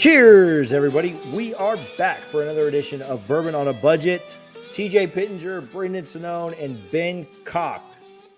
Cheers, everybody. We are back for another edition of Bourbon on a Budget. TJ Pittenger, Brendan Sonnone, and Ben Cock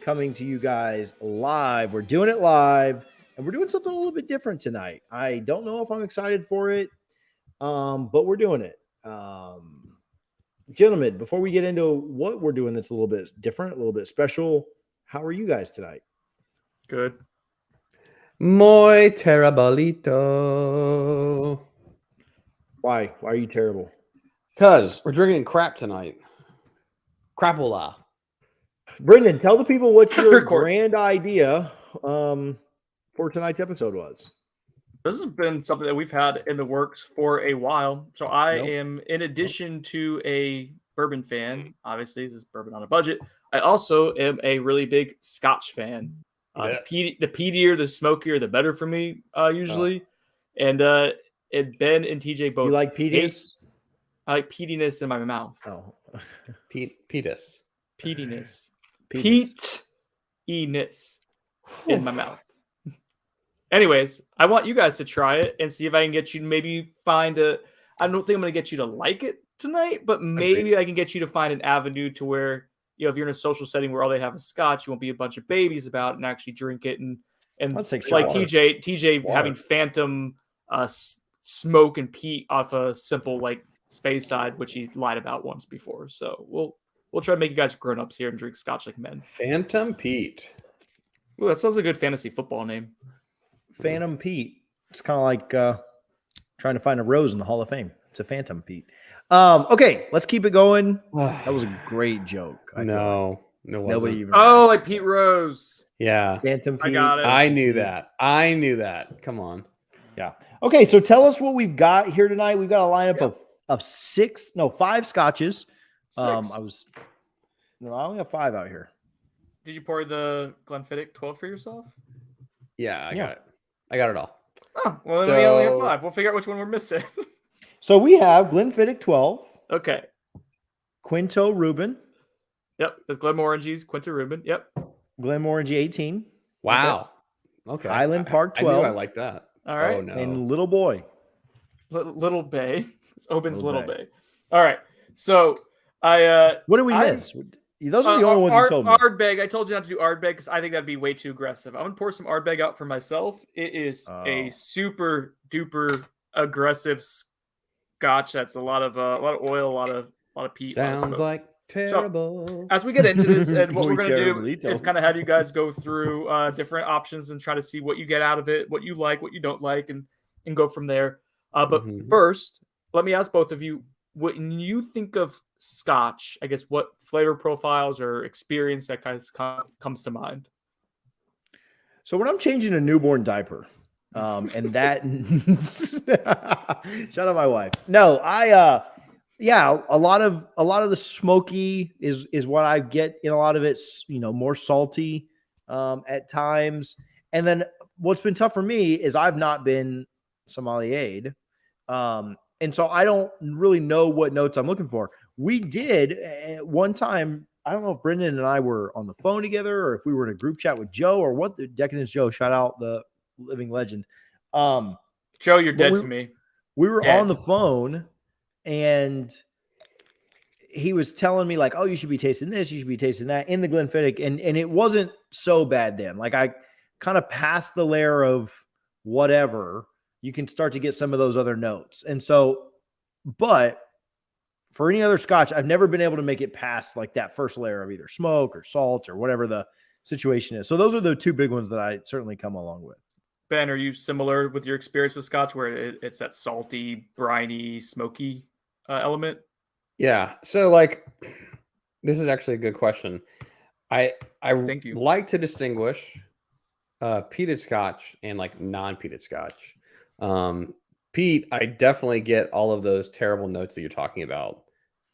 coming to you guys live. We're doing it live, and we're doing something a little bit different tonight. I don't know if I'm excited for it, but we're doing it. Gentlemen, before we get into what we're doing that's a little bit different, a little bit special, how are you guys tonight? Good. Muy terribolito. Why? Why are you terrible? Because we're drinking crap tonight. Crapola. Brendan, tell the people what your Record. grand idea for tonight's episode was. This has been something that we've had in the works for a while. So I Nope. am, in addition to a bourbon fan, obviously this is bourbon on a budget, I also am a really big Scotch fan. The peatier, the smokier, the better for me, usually. And Ben and TJ both. You like peatiness? I like peatiness in my mouth. Oh, Peatus. Peatiness. Peatiness. Peat-iness in my mouth. Anyways, I want you guys to try it and see if I can get you to maybe find I don't think I'm going to get you to like it tonight, but maybe I can get you to find an avenue to where, you know, if you're in a social setting where all they have is Scotch, you won't be a bunch of babies about it and actually drink it. And like TJ having phantom smoke and peat off a simple like space side, which he lied about once before. So we'll try to make you guys grown-ups here and drink Scotch like men. Phantom Pete. Ooh, that sounds like a good fantasy football name. Phantom Pete. It's kind of like trying to find a rose in the Hall of Fame. It's a Phantom Pete. Okay, let's keep it going. That was a great joke. No, nobody even. Oh, like Pete Rose. Yeah. Phantom Pete. I got it. I knew that. Come on. Yeah. Okay, so tell us what we've got here tonight. We've got a lineup of 5 scotches. I only have 5 out here. Did you pour the Glenfiddich 12 for yourself? Yeah, I got it. I got it all. Oh, well, then we only have 5. We'll figure out which one we're missing. So we have Glenfiddich 12. Okay. Quinto Reuben. Yep. There's Glenmorangies, Quinto Reuben. Yep. Glenmorangie 18. Wow. Okay. Highland Park 12. I knew I like that. All right. Oh, no. And Little Boy. Little Bay. It's Oben's Little Little Bay. All right. So what did we miss? Those are the only ones you told me. Ardbeg. I told you not to do Ardbeg because I think that'd be way too aggressive. I'm gonna pour some Ardbeg out for myself. It is a super duper aggressive Scotch. That's a lot of oil, a lot of peat. Sounds like terrible. So, as we get into this, and what we're gonna do is kind of have you guys go through different options and try to see what you get out of it, what you like, what you don't like, and go from there. But first, let me ask both of you: when you think of Scotch, I guess what flavor profiles or experience that kind of comes to mind? So when I'm changing a newborn diaper, and that shout out my wife. No, a lot of the smoky is what I get in a lot of it's, more salty at times. And then what's been tough for me is I've not been sommeliered. And so I don't really know what notes I'm looking for. We did one time. I don't know if Brendan and I were on the phone together or if we were in a group chat with Joe or what. The Decadence Joe, shout out the living legend. Joe, you're dead to me. We were on the phone and he was telling me like, oh, you should be tasting this. You should be tasting that in the Glenfiddich. And it wasn't so bad then. Like I kind of passed the layer of whatever. You can start to get some of those other notes. And so, but for any other Scotch, I've never been able to make it past like that first layer of either smoke or salt or whatever the situation is. So those are the 2 big ones that I certainly come along with. Ben, are you similar with your experience with Scotch where it's that salty, briny, smoky element? Yeah. So like, this is actually a good question. I Thank you. like to distinguish peated Scotch and like non-peated Scotch. Peat, I definitely get all of those terrible notes that you're talking about.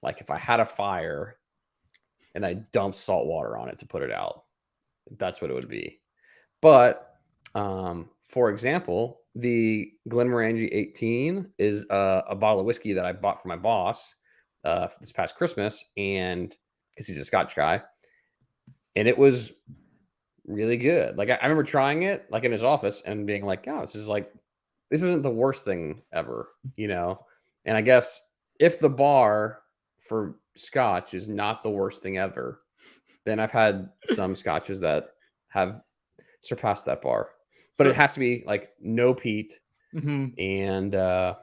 Like if I had a fire and I dumped salt water on it to put it out, that's what it would be. But for example, the Glenmorangie 18 is a bottle of whiskey that I bought for my boss this past Christmas, and because he's a Scotch guy, and it was really good. Like I remember trying it like in his office and being like, "Oh, this is like this isn't the worst thing ever, And I guess if the bar for Scotch is not the worst thing ever, then I've had some Scotches that have surpassed that bar. But it has to be like no peat and yeah,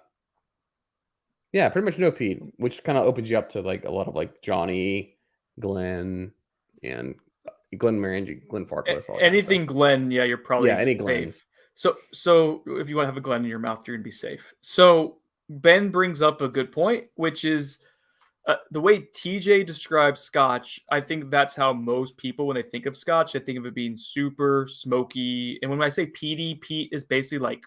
pretty much no peat, which kind of opens you up to like a lot of like Johnny, Glenn, and Glenn Farquhar. Anything Glenn, yeah, you're probably any safe. Glens. So if you want to have a Glen in your mouth, you're gonna be safe. So Ben brings up a good point, which is the way TJ describes Scotch. I think that's how most people, when they think of Scotch, they think of it being super smoky. And when I say peaty, peat is basically like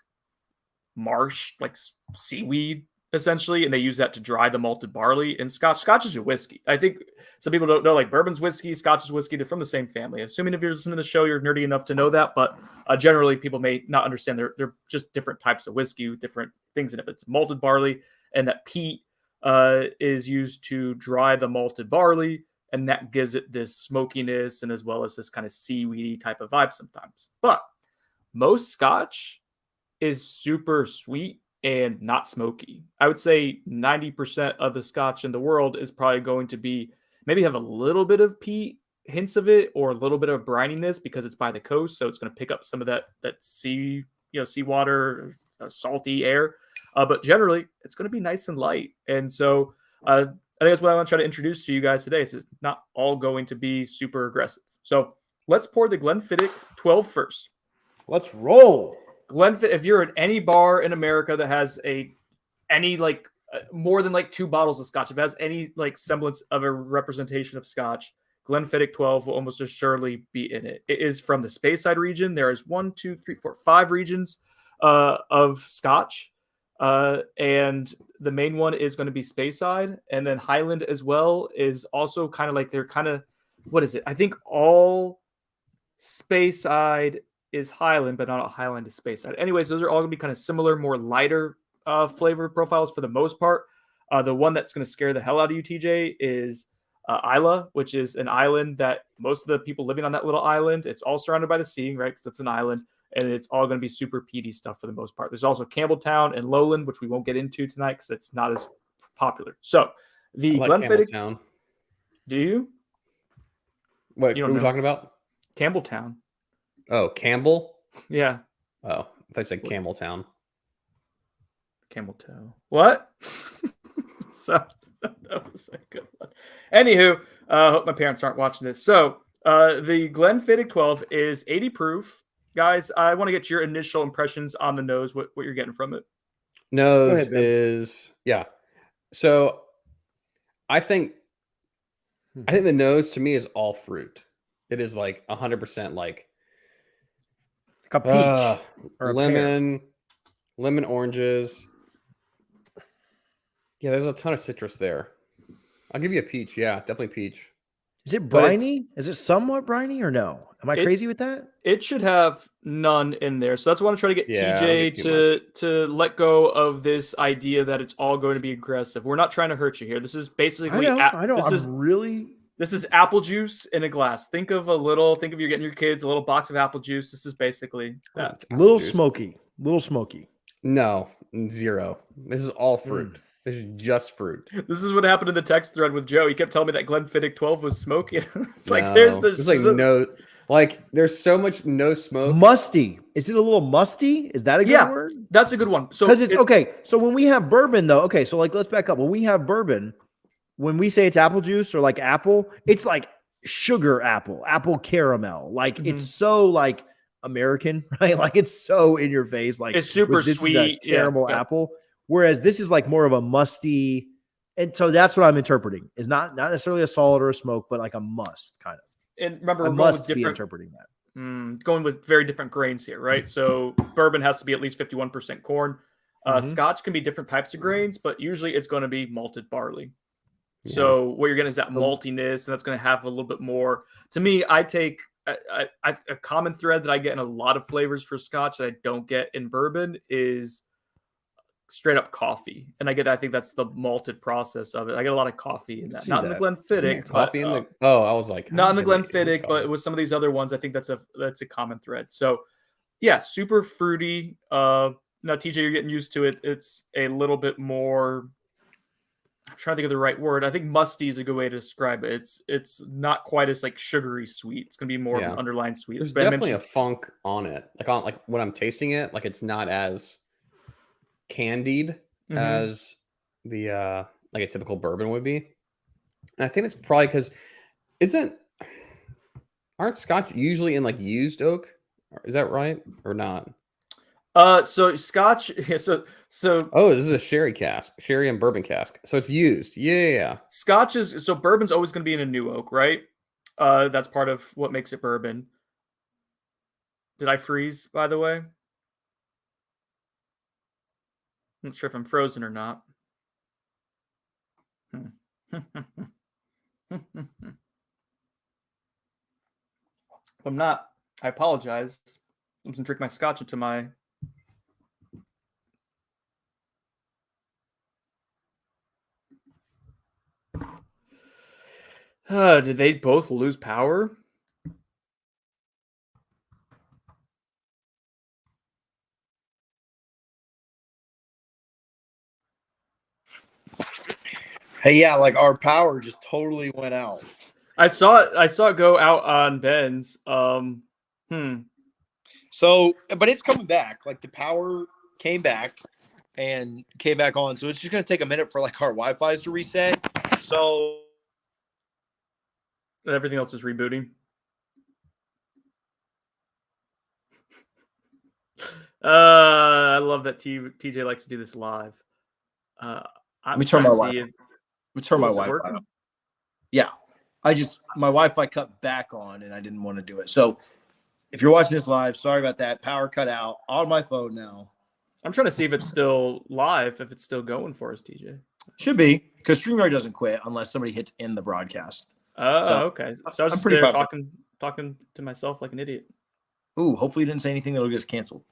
marsh, like seaweed, essentially, and they use that to dry the malted barley. And Scotch is a whiskey. I think some people don't know, like bourbon's whiskey, Scotch is whiskey. They're from the same family. Assuming if you're listening to the show, you're nerdy enough to know that, but generally people may not understand. They're just different types of whiskey with different things in it. But it's malted barley, and that peat is used to dry the malted barley, and that gives it this smokiness and as well as this kind of seaweedy type of vibe sometimes. But most Scotch is super sweet and not smoky. I would say 90% of the Scotch in the world is probably going to be maybe have a little bit of peat, hints of it, or a little bit of brininess because it's by the coast, so it's going to pick up some of that seawater, salty air. But generally, it's going to be nice and light. And so I think that's what I want to try to introduce to you guys today. It's not all going to be super aggressive. So let's pour the Glenfiddich 12 first. Let's roll. Glenfiddich, if you're at any bar in America that has more than like 2 bottles of Scotch, if it has any like semblance of a representation of Scotch, Glenfiddich 12 will almost assuredly be in it. It is from the Speyside region. There is 5 regions of Scotch. And the main one is going to be Speyside, and then Highland as well is also kind of like they're kind of, what is it? I think all Speyside is Highland, but not all Highland is Speyside. Anyways, those are all going to be kind of similar, more lighter flavor profiles for the most part. The one that's going to scare the hell out of you, TJ, is Isla, which is an island that most of the people living on that little island, it's all surrounded by the sea, right? Because it's an island. And it's all going to be super peaty stuff for the most part. There's also Campbelltown and Lowland, which we won't get into tonight because it's not as popular. So the Glenfiddich. Campbelltown. Do you? What are we talking about? Campbelltown. Oh, Campbell? Yeah. Oh, I said Campbelltown. Campbelltown. What? So that was a good one. Anywho, I hope my parents aren't watching this. So the Glenfiddich 12 is 80 proof. Guys, I want to get your initial impressions on the nose, what you're getting from it. Nose is, yeah. So I think the nose to me is all fruit. It is like 100% like a peach or lemon, oranges. Yeah, there's a ton of citrus there. I'll give you a peach. Yeah, definitely peach. Is it briny? Is it somewhat briny or no? Am I crazy with that? It should have none in there. So that's what I want to try to get TJ to let go of this idea that it's all going to be aggressive. We're not trying to hurt you here. This is basically I know. This is apple juice in a glass. Think of you're getting your kids a little box of apple juice. This is basically that. Little smoky. No, 0. This is all fruit. This is just fruit. This is what happened in the text thread with Joe. He kept telling me that Glenfiddich 12 was smoky. It's like there's so much no smoke. Musty. Is it a little musty? Is that a good word? That's a good one. So because it's okay. So when we have bourbon, though, okay. So like, let's back up. When we have bourbon, when we say it's apple juice or like apple, it's like sugar apple caramel. Like it's so like American, right? Like it's so in your face. Like it's super sweet caramel apple. Whereas this is like more of a musty, and so that's what I'm interpreting. Is not necessarily a solid or a smoke, but like a must kind of. And remember, I must be interpreting that. Going with very different grains here, right? So bourbon has to be at least 51% corn. Scotch can be different types of grains, but usually it's going to be malted barley. Yeah. So what you're getting is that maltiness, and that's going to have a little bit more. To me, I take a common thread that I get in a lot of flavors for Scotch that I don't get in bourbon is straight up coffee, and I think that's the malted process of it. I get a lot of coffee in that. Not in the Glenfiddich. Coffee in the I was like, not in the Glenfiddich, but with some of these other ones, I think that's a common thread. So yeah, super fruity, No, TJ, you're getting used to it. It's a little bit more. I'm trying to think of the right word. I think musty is a good way to describe it. It's not quite as like sugary sweet. It's gonna be more of an underlying sweet. There's Ben definitely mentions- a funk on it. Like when I'm tasting it, like it's not as candied as the like a typical bourbon would be. And I think it's probably because aren't Scotch usually in like used oak? Is that right or not? So Scotch. So Oh, this is a sherry and bourbon cask. So it's used. Yeah. Scotch is so bourbon's always going to be in a new oak, right? That's part of what makes it bourbon. Did I freeze, by the way? Not sure if I'm frozen or not. If I'm not, I apologize. I'm just gonna drink my scotch into my. Did they both lose power? Hey, yeah, like our power just totally went out. I saw it go out on Ben's. So, but it's coming back. Like the power came back and came back on. So it's just going to take a minute for like our Wi-Fi's to reset. So Everything else is rebooting. I love that TJ likes to do this live. let me turn my Wi-Fi. Let me turn my Wi-Fi working? on. Yeah, my Wi-Fi cut back on, and I didn't want to do it. So if you're watching this live, sorry about that. Power cut out on my phone now. I'm trying to see if it's still live, if it's still going for us, TJ. Should be, because StreamYard doesn't quit unless somebody hits end the broadcast. Oh, okay. So I was just there talking to myself like an idiot. Ooh, hopefully you didn't say anything that'll get us canceled.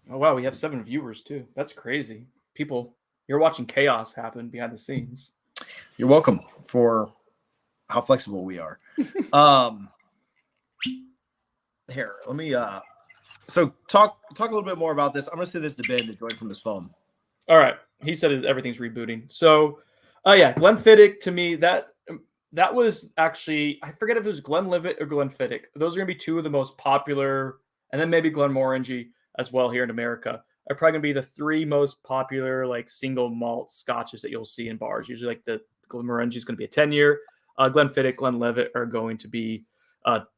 Oh wow, we have 7 viewers too. That's crazy. People, you're watching chaos happen behind the scenes. You're welcome for how flexible we are. Here, let me so talk a little bit more about this. I'm gonna send this to Ben to join from his phone. All right. He said everything's rebooting. So yeah, Glenfiddich to me, that was actually, I forget if it was Glenlivet or Glenfiddich. Those are gonna be two of the most popular, and then maybe Glenmorangie as well here in America. Are probably gonna be the 3 most popular like single malt scotches that you'll see in bars. Usually like the Glenmorangie is gonna be a 10-year. Glenfiddich, Glenlivet are going to be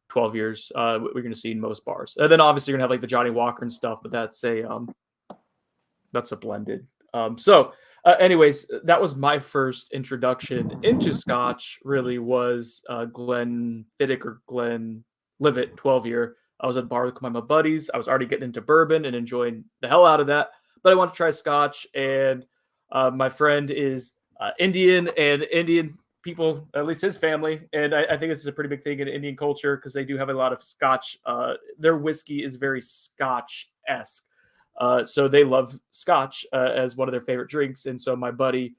12 years. We're going to see in most bars. And then obviously you're going to have like the Johnny Walker and stuff, but that's a blended. Anyways, that was my first introduction into Scotch. Really was Glenfiddich or Glenlivet 12-year. I was at a bar with my buddies. I was already getting into bourbon and enjoying the hell out of that, but I wanted to try Scotch. And my friend is Indian, and Indian people, at least his family, and I think this is a pretty big thing in Indian culture because they do have a lot of Scotch. Their whiskey is very Scotch-esque, so they love Scotch as one of their favorite drinks. And so my buddy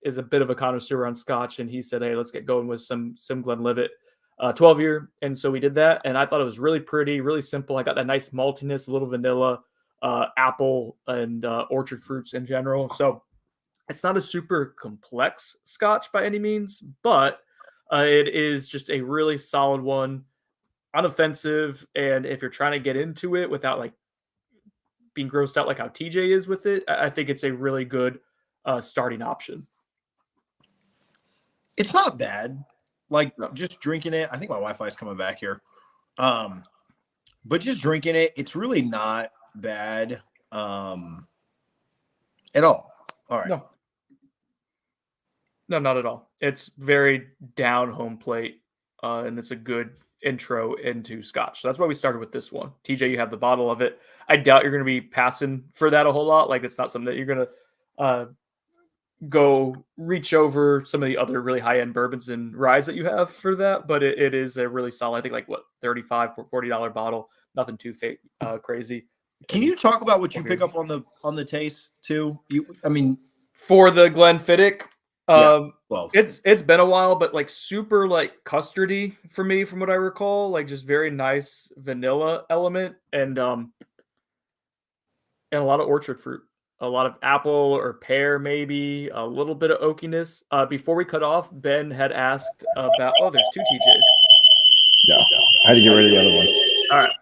is a bit of a connoisseur on Scotch, and he said, "Hey, let's get going with some Glenlivet 12-year." And so we did that, and I thought it was really pretty, really simple. I got that nice maltiness, a little vanilla, apple, and orchard fruits in general. So it's not a super complex Scotch by any means, but it is just a really solid one, unoffensive. And if you're trying to get into it without like being grossed out like how TJ is with it, I think it's a really good starting option. It's not bad. Like just drinking it. I think my Wi-Fi is coming back here. But just drinking it, it's really not bad at all. All right. No, not at all. It's very down home plate, and it's a good intro into Scotch. So that's why we started with this one. TJ, you have the bottle of it. I doubt you're going to be passing for that a whole lot. Like it's not something that you're going to go reach over some of the other really high-end bourbons and ryes that you have for that. But it is a really solid, I think like what, $35 or $40 bottle. Nothing too crazy. Can you talk about what you pick up on the taste too? For the Glenfiddich, well, it's been a while, but like super like custardy for me from what I recall, like just very nice vanilla element. And and a lot of orchard fruit, a lot of apple or pear, maybe a little bit of oakiness. Before we cut off, Ben had asked about. Oh, there's two TJs. Yeah, I had to get rid of the other one. All right.